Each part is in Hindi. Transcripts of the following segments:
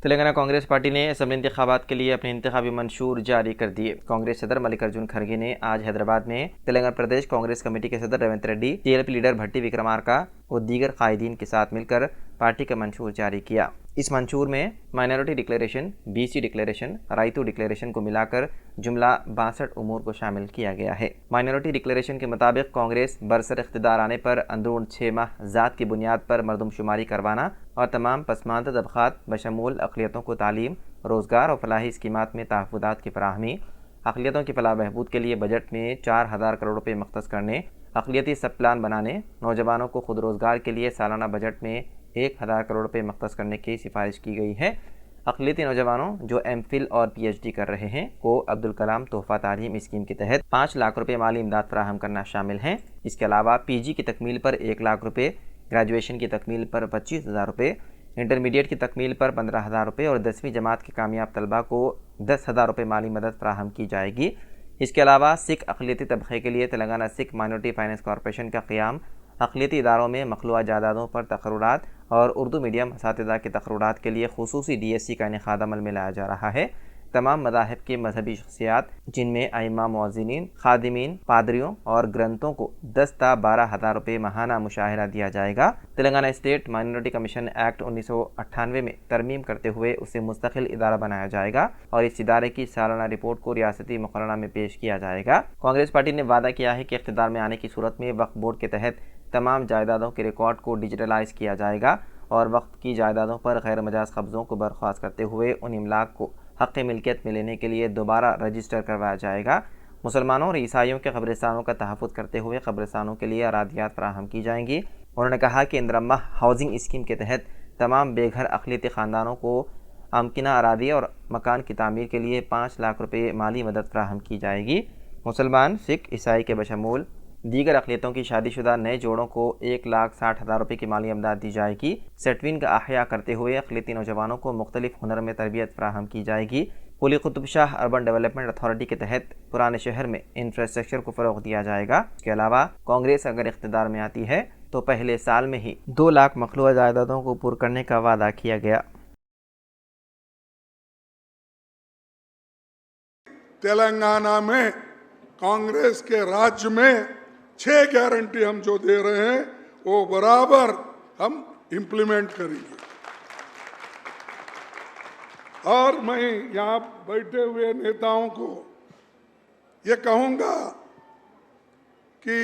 तेलंगाना कांग्रेस पार्टी ने असम्बली इंतखाबात के लिए अपने इंतखाबी मंशूर जारी कर दिए। कांग्रेस सदर मल्लिकार्जुन खड़गे ने आज हैदराबाद में तेलंगाना प्रदेश कांग्रेस कमेटी के सदर रेवंत रेड्डी, टीएलपी लीडर भट्टी विक्रमार्का और दीगर कायदीन के साथ मिलकर पार्टी का मंशूर जारी किया। इस मंशूर में minority declaration, BC declaration, Rythu declaration को मिलाकर जुमला 62 उमूर को शामिल किया गया है। माइनॉरिटी डिक्लेरेशन के मुताबिक कांग्रेस बरसर इख्तिदार आने पर अंदरून 6 माह ज़ात की बुनियाद पर मरदमशुमारी करवाना और तमाम पसमानदा तबक़ात बशमूल अक़लियतों को तालीम, रोज़गार और फलाही स्कीमात में तहफ़्फ़ुज़ात की फराहमी, अक़लियतों की फलाह बहबूद के लिए बजट में 4000 करोड़ रुपये मख्तस करने, अक़लियती सब प्लान बनाने, नौजवानों को खुद रोज़गार के लिए सालाना बजट में 1000 करोड़ रुपये मख्तस करने की सिफारिश की गई है। अक़लियती नौजवानों जो एमफिल और पीएचडी कर रहे हैं को अब्दुल कलाम तोहफ़ा तालीम स्कीम के तहत 5 लाख रुपये माली इमदाद फराहम करना शामिल है। इसके अलावा पीजी की तकमील पर 1 लाख रुपये, ग्रेजुएशन की तकमील पर 25,000 रुपये, इंटरमीडिएट की तकमील पर 15,000 रुपये और 10वीं जमात के कामयाब तलबा को 10,000 रुपये माली मदद फराहम की जाएगी। इसके अलावा सिख अक़लियती तबक़े के लिए Telangana Sikh minority finance corporation का क़याम, अक़लियती इदारों में मखलूआ जायदादों पर तक़र्रुरात और उर्दू मीडियम असातिज़ा के तक़र्रुरात के लिए खुसूसी DSC का इनेक़ाद अमल में लाया जा रहा है। तमाम मज़ाहिब के मजहबी शख्सियात जिनमें आइम्मा, मुअज़्ज़िनीन, खादिमीन, पादरियों और ग्रंथों को 10 ता 12,000 रुपये माहाना मुशाहिरा दिया जाएगा। Telangana state minority commission act 1998 में तरमीम करते हुए उसे मुस्तकिल इदारा बनाया जाएगा और इस इदारे की सालाना रिपोर्ट को रियासती मुकर्ररा में पेश किया जाएगा। कांग्रेस पार्टी ने वादा किया है कि इख्तिदार में आने की सूरत में वक्फ बोर्ड के तहत तमाम जायदादों के रिकॉर्ड को डिजिटलाइज किया जाएगा और वक्त की जायदादों पर गैर मजाज कब्ज़ों को बर्खास्त करते हुए उन इमलाक को हक़ मिल्कियत में लेने के लिए दोबारा रजिस्टर करवाया जाएगा। मुसलमानों और ईसाइयों के कब्रिस्तानों का तहफ़्फ़ुज़ करते हुए कब्रिस्तानों के लिए अरादियात फराहम की जाएंगी। उन्होंने कहा कि इंदिरा हाउसिंग स्कीम के तहत तमाम बेघर अक़लियती ख़ानदानों को मुमकिना अरादी और मकान की तामीर के लिए 5 लाख रुपये माली मदद फराहम की जाएगी। मुसलमान, सिख, ईसाई के बशमूल दीगर अक़लियतों की शादीशुदा नए जोड़ों को 1,60,000 रुपये की माली इमदाद दी जाएगी। सेटविन का अहया करते हुए अक़लियती नौजवानों को मुख्तलिफ हुनर में तरबियत फराहम की जाएगी। Quli Qutub Shah urban development authority के तहत पुराने शहर में इंफ्रास्ट्रक्चर को फ़रोग़ दिया जाएगा। इसके अलावा कांग्रेस अगर इख्तिदार में आती है तो पहले साल में ही 2 लाख मखलूआ जायदादों को पूरा करने का वादा किया गया। तेलंगाना में कांग्रेस के राज्य में 6 गारंटी हम जो दे रहे हैं वो बराबर हम इम्प्लीमेंट करेंगे। और मैं यहाँ बैठे हुए नेताओं को ये कहूँगा कि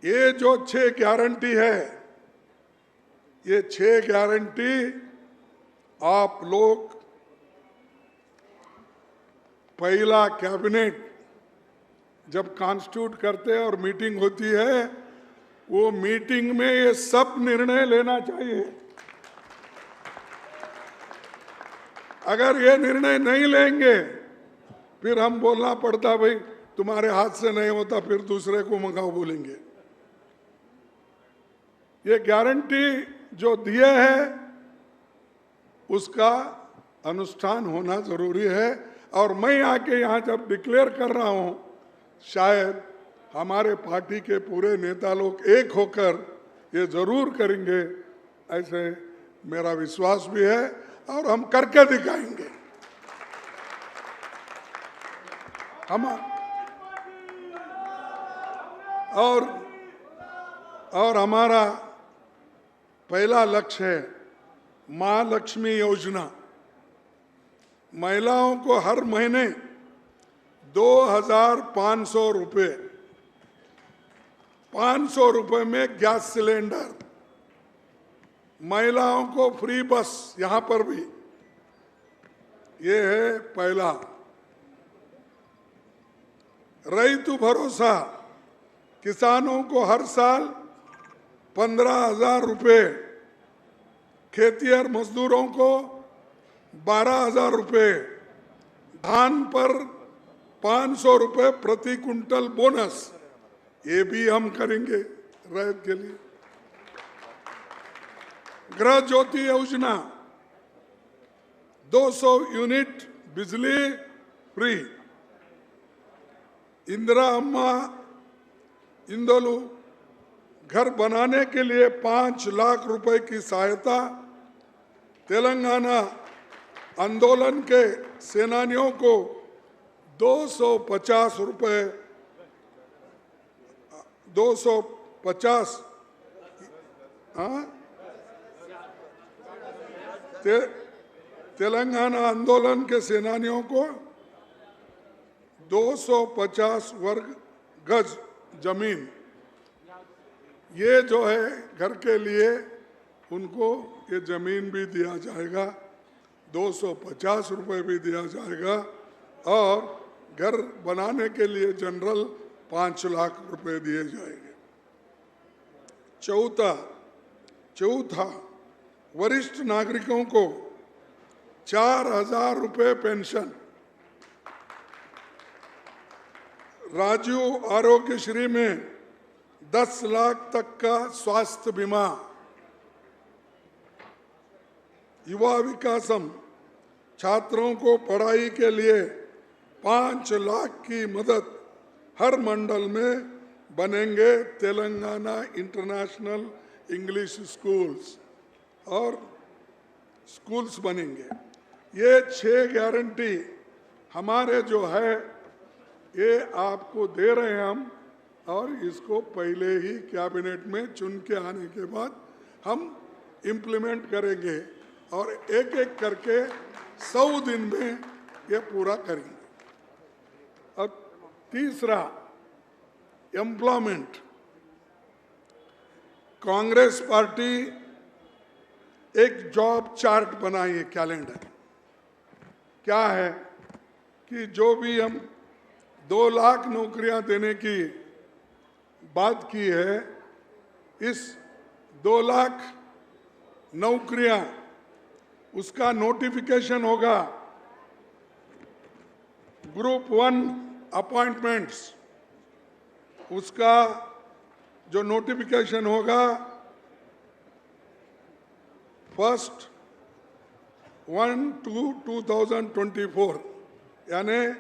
ये जो 6 गारंटी है, ये 6 गारंटी आप लोग पहला कैबिनेट जब कॉन्स्टिट्यूट करते हैं और मीटिंग होती है, वो मीटिंग में ये सब निर्णय लेना चाहिए। अगर ये निर्णय नहीं लेंगे फिर हम बोलना पड़ता भाई तुम्हारे हाथ से नहीं होता, फिर दूसरे को मंगाओ बोलेंगे। ये गारंटी जो दिए है उसका अनुष्ठान होना जरूरी है। और मैं आके यहाँ जब डिक्लेयर कर रहा हूँ, शायद हमारे पार्टी के पूरे नेता लोग एक होकर ये जरूर करेंगे, ऐसे मेरा विश्वास भी है और हम करके दिखाएंगे। हम और हमारा पहला लक्ष्य है महालक्ष्मी योजना। महिलाओं को हर महीने 2,500 रुपये, 500 रुपये में गैस सिलेंडर, महिलाओं को फ्री बस, यहाँ पर भी ये है पहला। रैतु भरोसा, किसानों को हर साल 15,000 रुपये, खेतिहर मजदूरों को 12,000 रुपये, धान पर 500 रुपये प्रति कुंटल बोनस, ये भी हम करेंगे रैत के लिए। गृह ज्योति योजना, 200 यूनिट बिजली फ्री। इंदिरा अम्मा इंदोलू घर बनाने के लिए 5 लाख रुपए की सहायता तेलंगाना आंदोलन के सेनानियों को 250 रुपए 250 तेलंगाना आंदोलन के सेनानियों को 250 वर्ग गज जमीन, ये जो है घर के लिए उनको ये जमीन भी दिया जाएगा, 250 रुपए भी दिया जाएगा और घर बनाने के लिए जनरल 5 लाख रुपए दिए जाएंगे। चौथा वरिष्ठ नागरिकों को 4,000 रुपए पेंशन, राजीव आरोग्यश्री में 10 लाख तक का स्वास्थ्य बीमा, युवा विकासम छात्रों को पढ़ाई के लिए 5 लाख की मदद, हर मंडल में बनेंगे तेलंगाना इंटरनेशनल इंग्लिश स्कूल्स और स्कूल्स बनेंगे। ये 6 गारंटी हमारे जो है ये आपको दे रहे हैं हम, और इसको पहले ही कैबिनेट में चुन के आने के बाद हम इम्प्लीमेंट करेंगे और एक एक करके 100 दिन में ये पूरा करेंगे। और तीसरा एम्प्लॉयमेंट, कांग्रेस पार्टी एक जॉब चार्ट बनाई है, कैलेंडर। क्या है कि जो भी हम 2 लाख नौकरियां देने की बात की है, इस 2 लाख नौकरियां उसका नोटिफिकेशन होगा। ग्रुप 1 अपॉइंटमेंट्स, उसका जो नोटिफिकेशन होगा 1/1/2024 यानी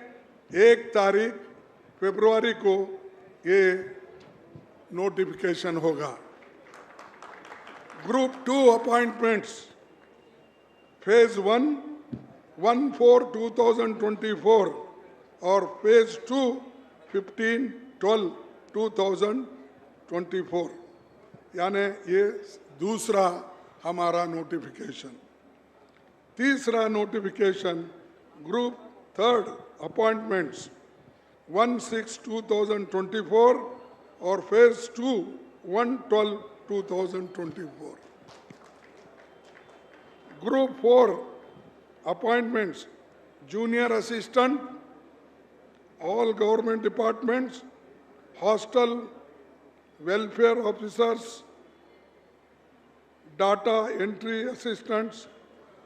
1 तारीख फरवरी को ये नोटिफिकेशन होगा। ग्रुप 2 अपॉइंटमेंट्स फेज 1 1/4/2024 और फेज 2 15/12/2024 यानी ये दूसरा हमारा नोटिफिकेशन। तीसरा नोटिफिकेशन ग्रुप 3 अपॉइंटमेंट्स 1/6/2024 और phase 2 1/12/2024। Group 4 appointments junior assistant, all government departments, hostel welfare officers, data entry assistants,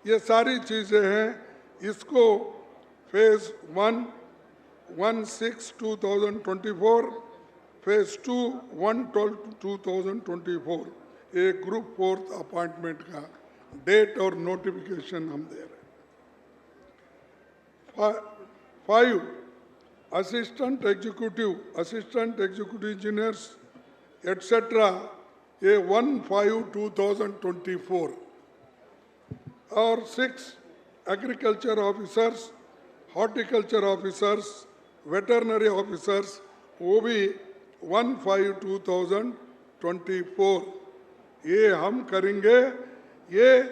ये सारी चीज़ें हैं। इसको फेज 1 1/6/2024, फेज 2 1/12/2024 एक ग्रुप 4 अपॉइंटमेंट का डेट और नोटिफिकेशन हम दे रहे हैं। 5 असिस्टेंट एग्जीक्यूटिव इंजीनियर्स एटसेट्रा, ये 1/5/2024 और 6 agriculture officers, horticulture officers, veterinary officers, वो भी 1/5/2024 ये हम करेंगे। ये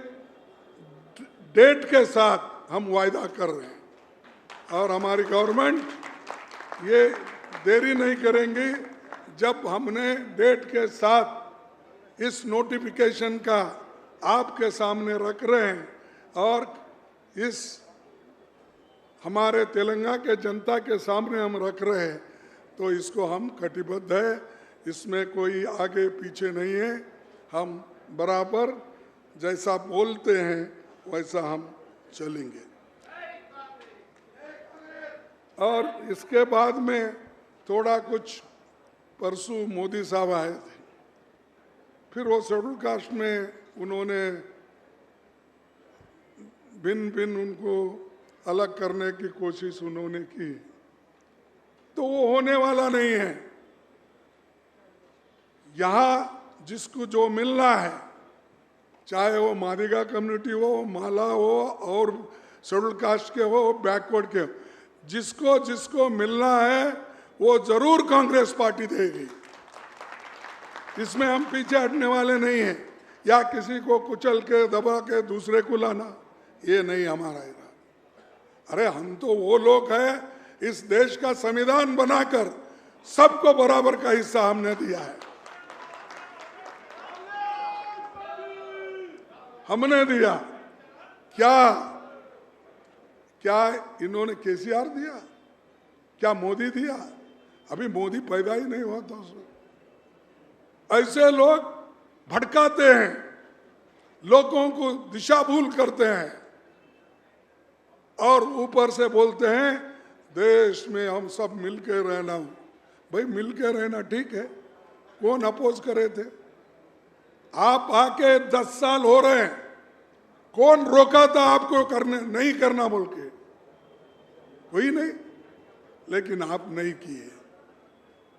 डेट के साथ हम वायदा कर रहे हैं और हमारी गवर्नमेंट ये देरी नहीं करेंगी। जब हमने डेट के साथ इस नोटिफिकेशन का आपके सामने रख रहे हैं और इस हमारे तेलंगाना के जनता के सामने हम रख रहे हैं, तो इसको हम कटिबद्ध है, इसमें कोई आगे पीछे नहीं है। हम बराबर जैसा बोलते हैं वैसा हम चलेंगे। और इसके बाद में थोड़ा कुछ परसों मोदी साहब आए थे, फिर वो शेड्यूल कास्ट में उन्होंने भिन्न उनको अलग करने की कोशिश उन्होंने की, तो वो होने वाला नहीं है। यहाँ जिसको जो मिलना है चाहे वो मादिगा कम्युनिटी हो, माला हो और शेड्यूल कास्ट के हो, बैकवर्ड के हो, जिसको जिसको मिलना है वो जरूर कांग्रेस पार्टी देगी। इसमें हम पीछे हटने वाले नहीं हैं, या किसी को कुचल के दबा के दूसरे को लाना, ये नहीं हमारा इरादा। अरे हम तो वो लोग हैं, इस देश का संविधान बनाकर सबको बराबर का हिस्सा हमने दिया है, हमने दिया। क्या क्या इन्होंने केसीआर दिया? क्या मोदी दिया? अभी मोदी पैदा ही नहीं हुआ था उसमें। ऐसे लोग भटकाते हैं, लोगों को दिशा भूल करते हैं और ऊपर से बोलते हैं देश में हम सब मिलके रहना। भाई मिलके रहना ठीक है, कौन अपोज करे थे? आप आके 10 साल हो रहे हैं, कौन रोका था आपको करने नहीं करना बोल के? कोई नहीं, लेकिन आप नहीं किए।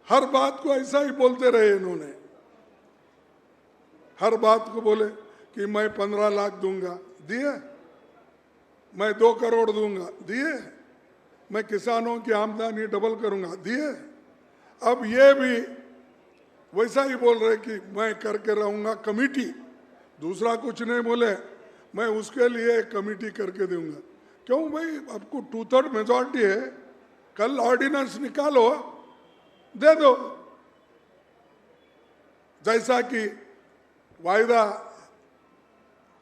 हर बात को ऐसा ही बोलते रहे इन्होंने, हर बात को बोले कि मैं 15 लाख दूंगा, दिए। मैं 2 करोड़ दूंगा, दिए। मैं किसानों की आमदनी डबल करूंगा, दिए। अब ये भी वैसा ही बोल रहे कि मैं करके रहूंगा कमेटी, दूसरा कुछ नहीं बोले, मैं उसके लिए कमेटी करके दूंगा। क्यों भाई, आपको 2/3 मेजॉरिटी है, कल ऑर्डिनेंस निकालो, दे दो। जैसा कि वायदा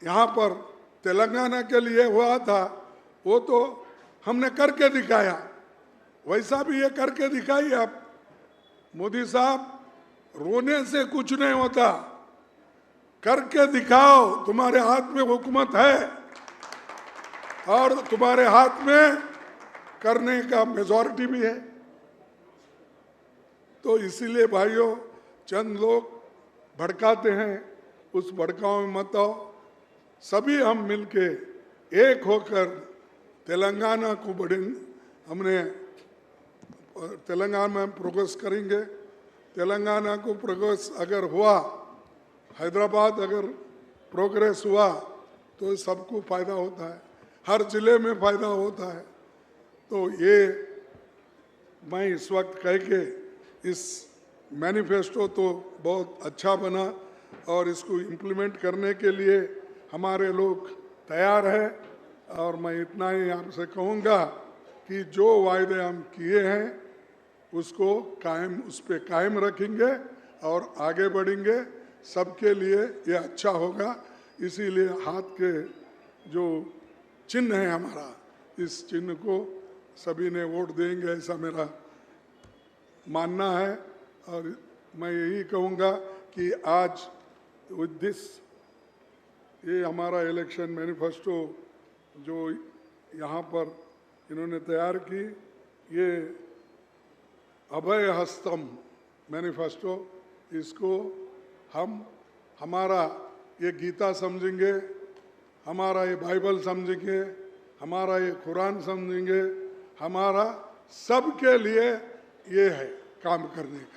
यहाँ पर तेलंगाना के लिए हुआ था, वो तो हमने करके दिखाया, वैसा भी ये करके दिखाइए आप। मोदी साहब, रोने से कुछ नहीं होता, करके दिखाओ। तुम्हारे हाथ में हुकूमत है और तुम्हारे हाथ में करने का मेजॉरिटी भी है। तो इसीलिए भाइयों, चंद लोग भड़काते हैं, उस भड़काव में मत आओ। सभी हम मिलके एक होकर तेलंगाना को हमने तेलंगाना में प्रोग्रेस करेंगे। तेलंगाना को प्रोग्रेस अगर हुआ, हैदराबाद अगर प्रोग्रेस हुआ तो सबको फायदा होता है, हर जिले में फायदा होता है। तो ये मैं इस वक्त कह के, इस मैनिफेस्टो तो बहुत अच्छा बना और इसको इम्प्लीमेंट करने के लिए हमारे लोग तैयार हैं। और मैं इतना ही आपसे कहूँगा कि जो वायदे हम किए हैं उसको कायम, उस पर कायम रखेंगे और आगे बढ़ेंगे। सबके लिए ये अच्छा होगा। इसीलिए हाथ के जो चिन्ह है हमारा, इस चिन्ह को सभी ने वोट देंगे, ऐसा मेरा मानना है। और मैं यही कहूँगा कि आज विद दिस, ये हमारा इलेक्शन मैनिफेस्टो जो यहाँ पर इन्होंने तैयार की, ये अभय हस्तम मैनिफेस्टो, इसको हम हमारा ये गीता समझेंगे, हमारा ये बाइबल समझेंगे, हमारा ये कुरान समझेंगे, हमारा सबके लिए ये है काम करने का।